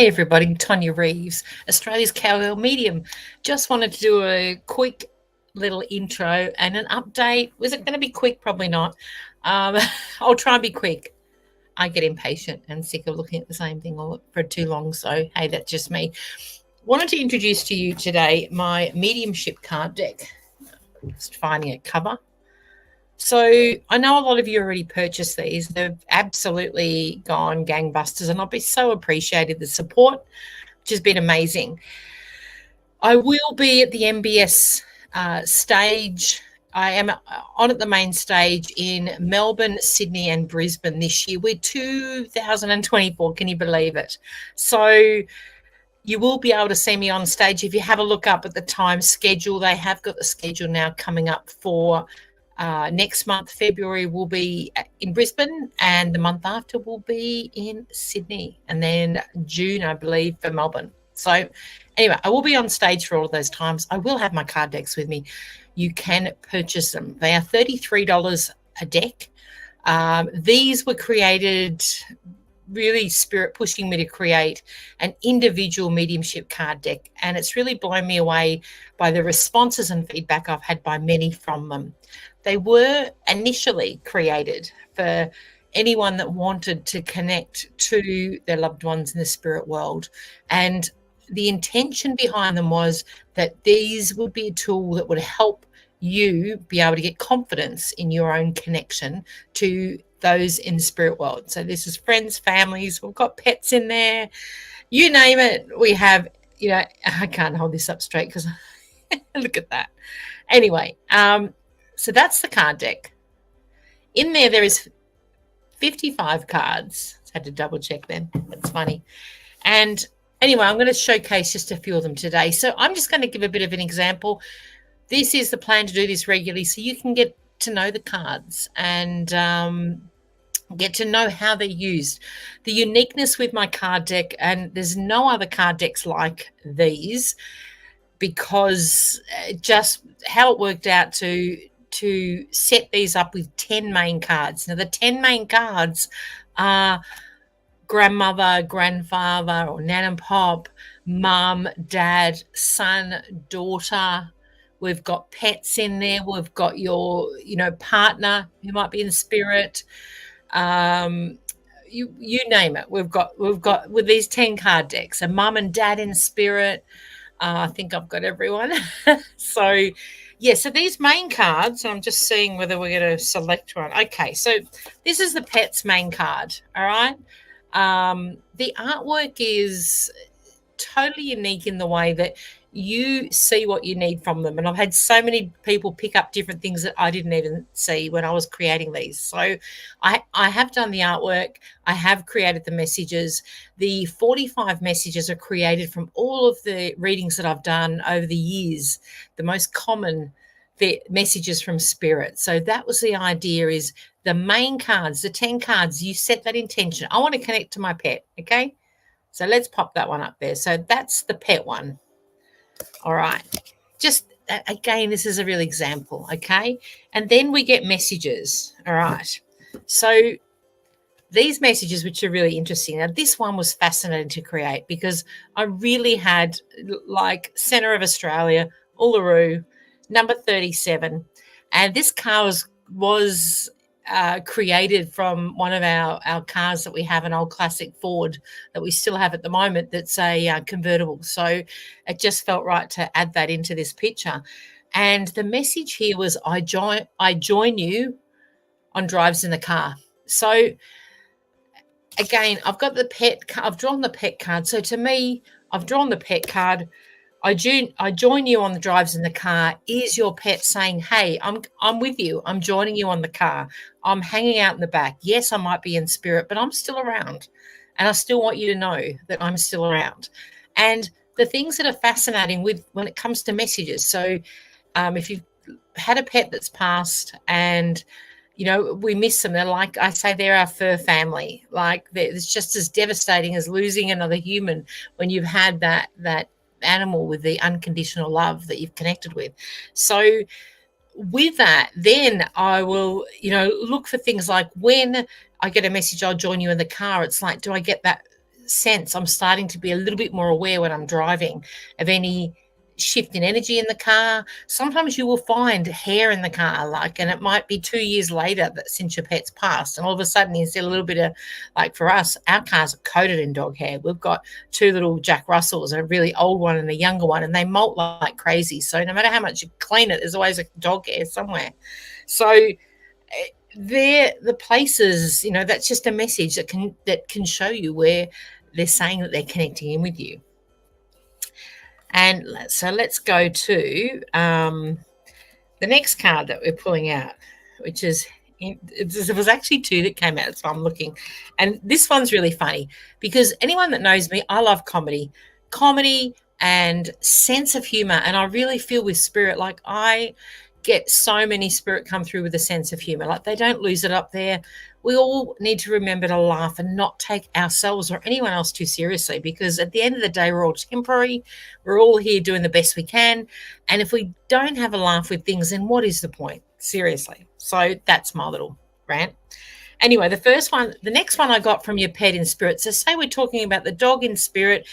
Hey everybody, Tonya Reeves, Australia's Cowgirl Medium. Just wanted to do a quick little intro and an update. Was it going to be quick? Probably not. Um, I'll try and be quick. I get impatient and sick of looking at the same thing for too long. So, hey, that's just me. Wanted to introduce to you today my mediumship card deck. Just finding a cover. So I know a lot of you already purchased these. They've absolutely gone gangbusters, and I'll be so appreciated the support, which has been amazing. I will be at the MBS stage. I am on at the main stage in Melbourne, Sydney, and Brisbane this year. We're 2024. Can you believe it? So you will be able to see me on stage. If you have a look up at the time schedule, they have got the schedule now coming up for next month. February will be in Brisbane, and the month after will be in Sydney, and then June, I believe, for Melbourne. So anyway, I will be on stage for all of those times. I will have my card decks with me. You can purchase them. They are $33 a deck. These were created, really spirit pushing me to create an individual mediumship card deck, and it's really blown me away by the responses and feedback I've had by many from them. They were initially created for anyone that wanted to connect to their loved ones in the spirit world, and the intention behind them was that these would be a tool that would help you be able to get confidence in your own connection to those in the spirit world. So this is friends, families, we've got pets in there, you name it. We have, I can't hold this up straight because look at that. Anyway, so that's the card deck. In there is 55 cards. I had to double check then. That's funny. And anyway, I'm going to showcase just a few of them today. So I'm just going to give a bit of an example. This is the plan to do this regularly so you can get to know the cards and get to know how they're used. The uniqueness with my card deck, and there's no other card decks like these, because just how it worked out to set these up with 10 main cards. Now, the 10 main cards are grandmother, grandfather, or nan and pop, mum, dad, son, daughter. We've got pets in there. We've got your, partner who might be in spirit. You name it. We've got with these 10 card decks, a mum and dad in spirit. I think I've got everyone. So, yeah, so these main cards, I'm just seeing whether we're going to select one. Okay, so this is the pet's main card, all right? The artwork is totally unique in the way that you see what you need from them. And I've had so many people pick up different things that I didn't even see when I was creating these. So I have done the artwork. I have created the messages. The 45 messages are created from all of the readings that I've done over the years, the most common messages from spirit. So that was the idea, is the main cards, the 10 cards, you set that intention. I want to connect to my pet, okay? So let's pop that one up there. So that's the pet one. All right. Just, again, this is a real example, okay? And then we get messages, all right? So these messages, which are really interesting. Now, this one was fascinating to create because I really had, like, Centre of Australia, Uluru, number 37. And this car was created from one of our cars that we have, an old classic Ford that we still have at the moment, that's a convertible. So it just felt right to add that into this picture. And the message here was, I join you on drives in the car. So again, I've got the pet, I've drawn the pet card. So to me, I've drawn the pet card. I join you on the drives in the car. Is your pet saying, hey, I'm with you. I'm joining you on the car. I'm hanging out in the back. Yes, I might be in spirit, but I'm still around. And I still want you to know that I'm still around. And the things that are fascinating when it comes to messages. So if you've had a pet that's passed and, we miss them, they're like, I say, they're our fur family. Like, it's just as devastating as losing another human when you've had that animal with the unconditional love that you've connected with. So with that, then I will, look for things like, when I get a message, I'll join you in the car. It's like, do I get that sense, I'm starting to be a little bit more aware when I'm driving of any shift in energy in the car. Sometimes you will find hair in the car, and it might be 2 years later that since your pet's passed, and all of a sudden you see a little bit of, like for us, our cars are coated in dog hair. We've got two little Jack Russells, a really old one and a younger one, and they molt like crazy. So no matter how much you clean it, there's always a dog hair somewhere. So they're the places, that's just a message that can show you where they're saying that they're connecting in with you. And so let's go to the next card that we're pulling out, which is, there was actually two that came out, so I'm looking. And this one's really funny because anyone that knows me, I love comedy and sense of humor. And I really feel with spirit, like I get so many spirit come through with a sense of humor. Like they don't lose it up there. We all need to remember to laugh and not take ourselves or anyone else too seriously, because at the end of the day, we're all temporary. We're all here doing the best we can. And if we don't have a laugh with things, then what is the point? Seriously. So that's my little rant. Anyway, the next one I got from your pet in spirit. So say we're talking about the dog in spirit.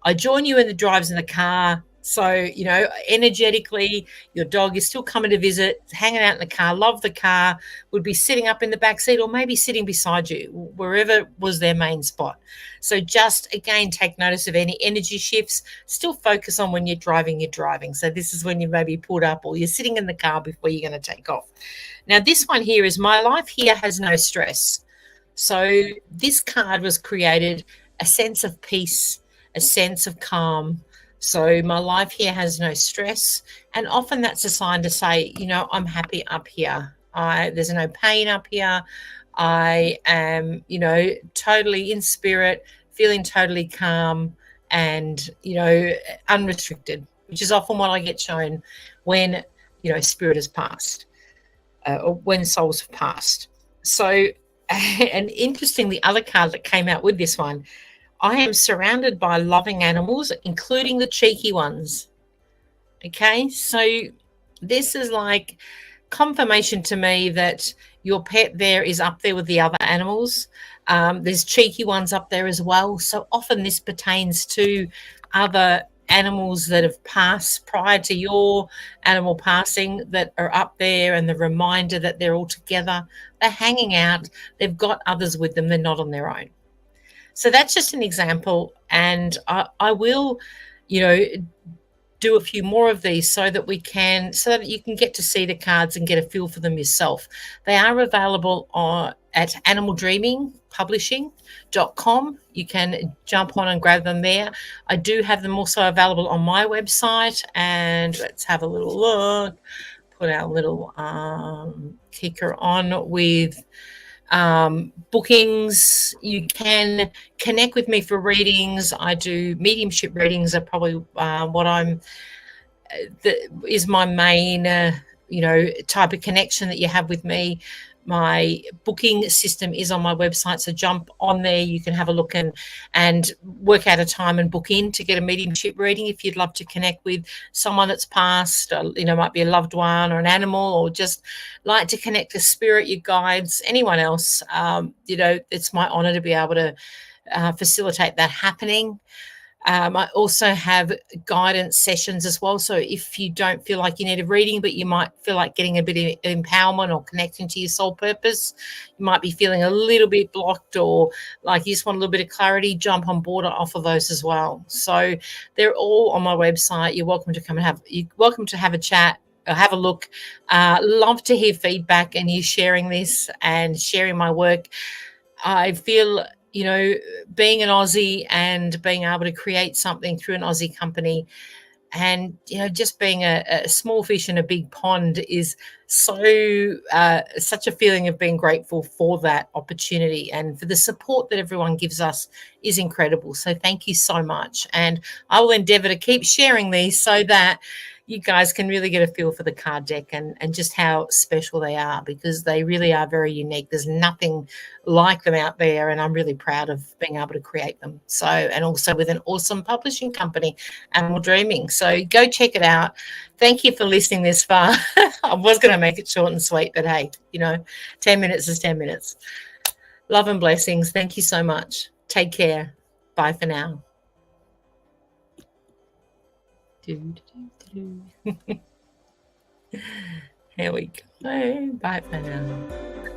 I join you in the drives in the car. So, energetically, your dog is still coming to visit, hanging out in the car, love the car, would be sitting up in the back seat or maybe sitting beside you, wherever was their main spot. So just, again, take notice of any energy shifts. Still focus on when you're driving. So this is when you maybe pulled up or you're sitting in the car before you're going to take off. Now, this one here is my life here has no stress. So this card was created a sense of peace, a sense of calm. So my life here has no stress. And often that's a sign to say, I'm happy up here. There's no pain up here. I am, totally in spirit, feeling totally calm and, unrestricted, which is often what I get shown when, spirit has passed or when souls have passed. So, and interesting, the other card that came out with this one, I am surrounded by loving animals, including the cheeky ones. Okay, so this is like confirmation to me that your pet there is up there with the other animals. There's cheeky ones up there as well. So often this pertains to other animals that have passed prior to your animal passing that are up there, and the reminder that they're all together. They're hanging out. They've got others with them. They're not on their own. So that's just an example, and I will, do a few more of these so that you can get to see the cards and get a feel for them yourself. They are available at animaldreamingpublishing.com. You can jump on and grab them there. I do have them also available on my website, and let's have a little look. Put our little kicker on with bookings. You can connect with me for readings. I do mediumship readings are probably what is my main type of connection that you have with me. My booking system is on my website, so jump on there. You can have a look and work out a time and book in to get a mediumship reading if you'd love to connect with someone that's passed, might be a loved one or an animal, or just like to connect to spirit, your guides, anyone else. It's my honor to be able to facilitate that happening. I also have guidance sessions as well. So if you don't feel like you need a reading, but you might feel like getting a bit of empowerment or connecting to your soul purpose, you might be feeling a little bit blocked or like you just want a little bit of clarity, jump on board. I offer those as well. So they're all on my website. You're welcome to have a chat or have a look. Love to hear feedback and you sharing this and sharing my work. I feel being an Aussie and being able to create something through an Aussie company and, just being a small fish in a big pond is such a feeling of being grateful for that opportunity, and for the support that everyone gives us is incredible. So thank you so much. And I will endeavor to keep sharing these so that you guys can really get a feel for the card deck and just how special they are, because they really are very unique. There's nothing like them out there, and I'm really proud of being able to create them. So, and also with an awesome publishing company, Animal Dreaming. So go check it out. Thank you for listening this far. I was going to make it short and sweet, but hey, 10 minutes is 10 minutes. Love and blessings. Thank you so much. Take care. Bye for now. Do, do, do. Here we go. Bye for now.